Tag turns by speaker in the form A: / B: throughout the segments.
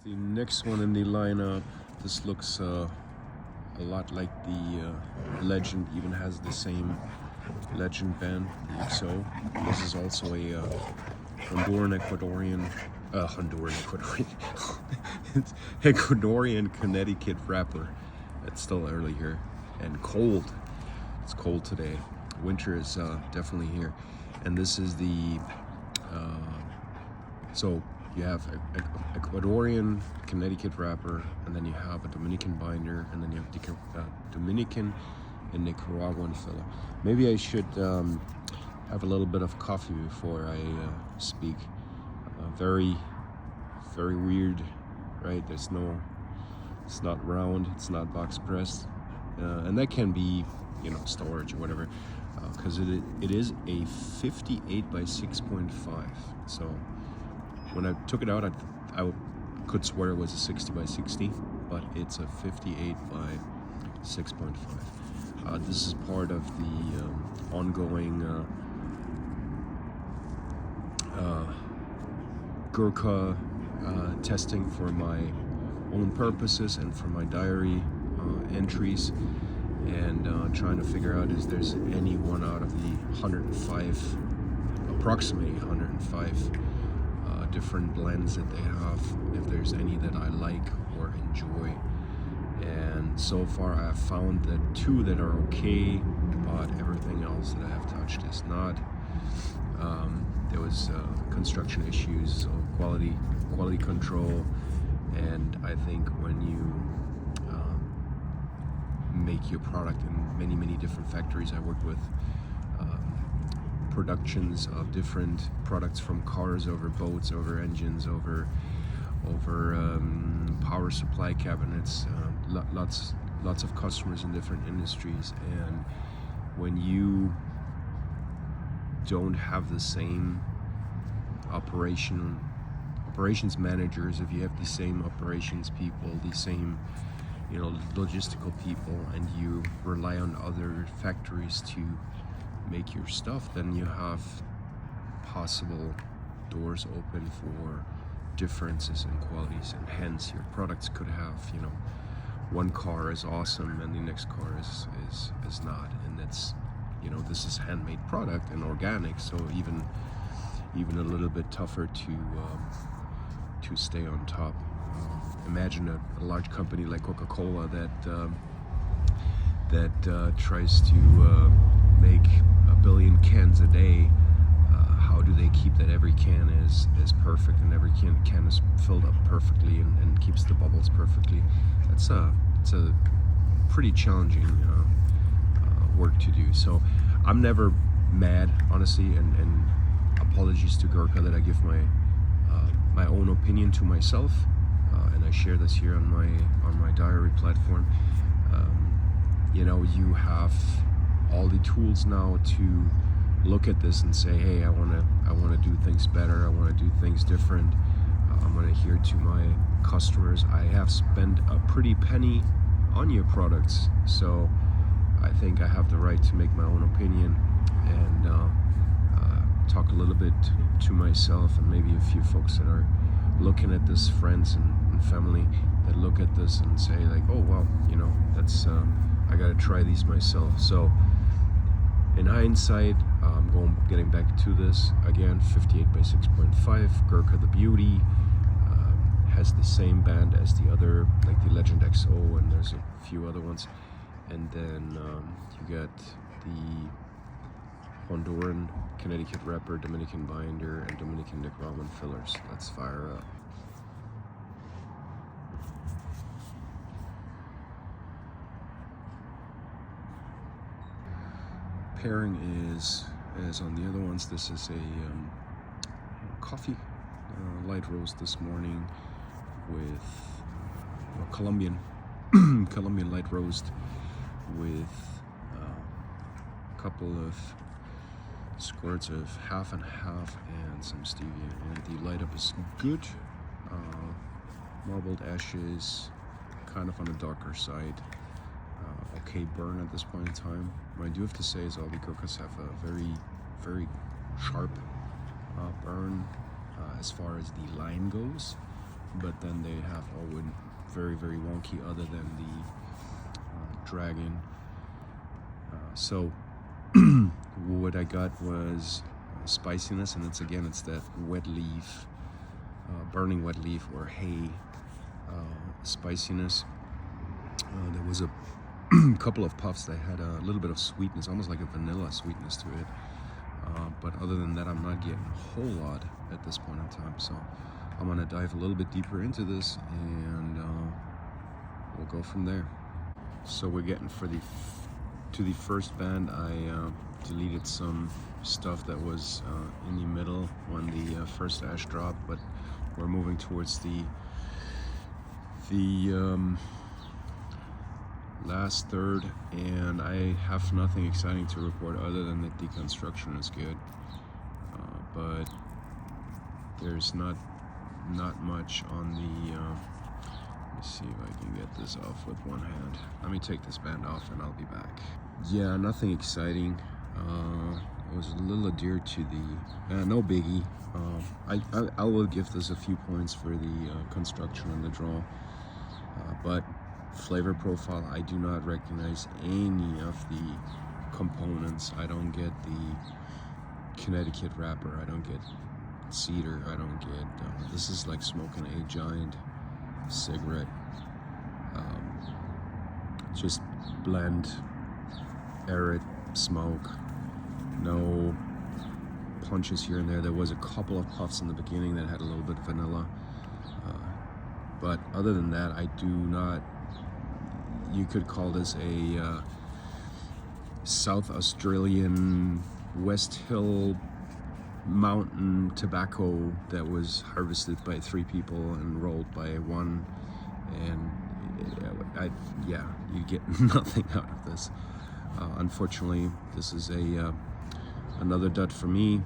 A: The next one in the lineup. This looks a lot like the Legend, even has the same Legend band, the XO. This is also a Ecuadorian Connecticut rapper. It's still early here and cold. It's cold today. Winter is definitely here. And this is the, so you have Ecuadorian Connecticut rapper, and then you have a Dominican binder, and then you have Dominican and Nicaraguan filler. Maybe I should have a little bit of coffee before I speak. Very weird, right? It's not round, it's not box pressed, and that can be, storage or whatever, because it is a 58 by 6.5. So when I took it out, I could swear it was a 60 by 60, but it's a 58 by 6.5. This is part of the ongoing Gurkha testing for my own purposes and for my diary entries, and trying to figure out if there's any one out of the approximately 105 different blends that they have, if there's any that I like or enjoy. And so far I've found that 2 that are okay, but everything else that I have touched is not. There was construction issues, so quality control, and I think when you make your product in many different factories, I worked with productions of different products, from cars over boats, over engines, over power supply cabinets, lots of customers in different industries. And when you don't have the same operations managers, if you have the same operations people, the same logistical people, and you rely on other factories to make your stuff, then you have possible doors open for differences in qualities, and hence your products could have, one car is awesome and the next car is not. And that's, this is handmade product and organic, so even a little bit tougher to stay on top. Imagine a large company like Coca-Cola that tries to make 1 billion cans a day. How do they keep that every can is perfect, and every can is filled up perfectly and keeps the bubbles perfectly? It's a pretty challenging work to do. So I'm never mad, honestly, and apologies to Gurkha that I give my own opinion to myself, and I share this here on my diary platform. You have all the tools now to look at this and say, hey, I want to do things better, I want to do things different, I'm going to adhere to my customers. I have spent a pretty penny on your products, so I think I have the right to make my own opinion and talk a little bit to myself, and maybe a few folks that are looking at this, friends and family that look at this and say like, oh wow, that's I gotta try these myself. So in hindsight, getting back to this again, 58 by 6.5, Gurkha the Beauty, has the same band as the other, like the Legend XO, and there's a few other ones. And then you got the Honduran Connecticut wrapper, Dominican binder, and Dominican Nicaraguan fillers. Let's fire up. Pairing is, as on the other ones, this is a coffee light roast this morning with Colombian light roast with a couple of squirts of half and half and some stevia, and the light up is good. Marbled ashes, kind of on the darker side. Okay burn at this point in time. What I do have to say is all the Gurkhas have a very sharp burn as far as the line goes. but then they have all wood very, very wonky, other than the dragon. So what I got was spiciness, and it's that wet leaf, burning wet leaf or hay spiciness. There was a couple of puffs that had a little bit of sweetness, almost like a vanilla sweetness to it. But other than that, I'm not getting a whole lot at this point in time. So I'm gonna dive a little bit deeper into this, and we'll go from there. So we're getting to the first band. I deleted some stuff that was in the middle when the first ash dropped, but we're moving towards the last third, and I have nothing exciting to report other than that deconstruction is good, but there's not much on the let me see if I can get this off with one hand. Let me take this band off and I'll be back. Yeah, nothing exciting. It was a little adhered to the no biggie. I will give this a few points for the construction and the draw, but flavor profile, I do not recognize any of the components. I don't get the Connecticut wrapper, I don't get cedar, I don't get this is like smoking a giant cigarette. Just blend, air it, smoke, no punches here and there. There was a couple of puffs in the beginning that had a little bit of vanilla, but other than that, I do not, you could call this a South Australian West Hill mountain tobacco that was harvested by 3 people and rolled by 1, and yeah, you get nothing out of this. Unfortunately, this is another dud for me.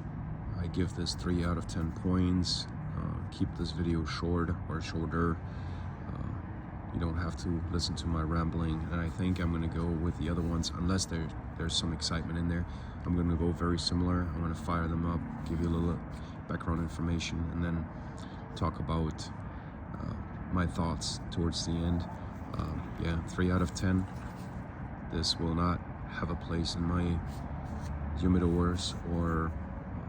A: I give this 3 out of 10 points. Keep this video short or shorter. You don't have to listen to my rambling, and I think I'm gonna go with the other ones, unless there's some excitement in there. I'm gonna go very similar. I'm gonna fire them up, give you a little background information, and then talk about my thoughts towards the end. Yeah, 3 out of 10. This will not have a place in my humidors or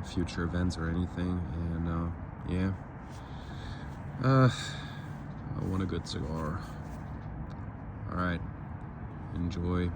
A: future events or anything, and yeah, I want a good cigar. All right, enjoy.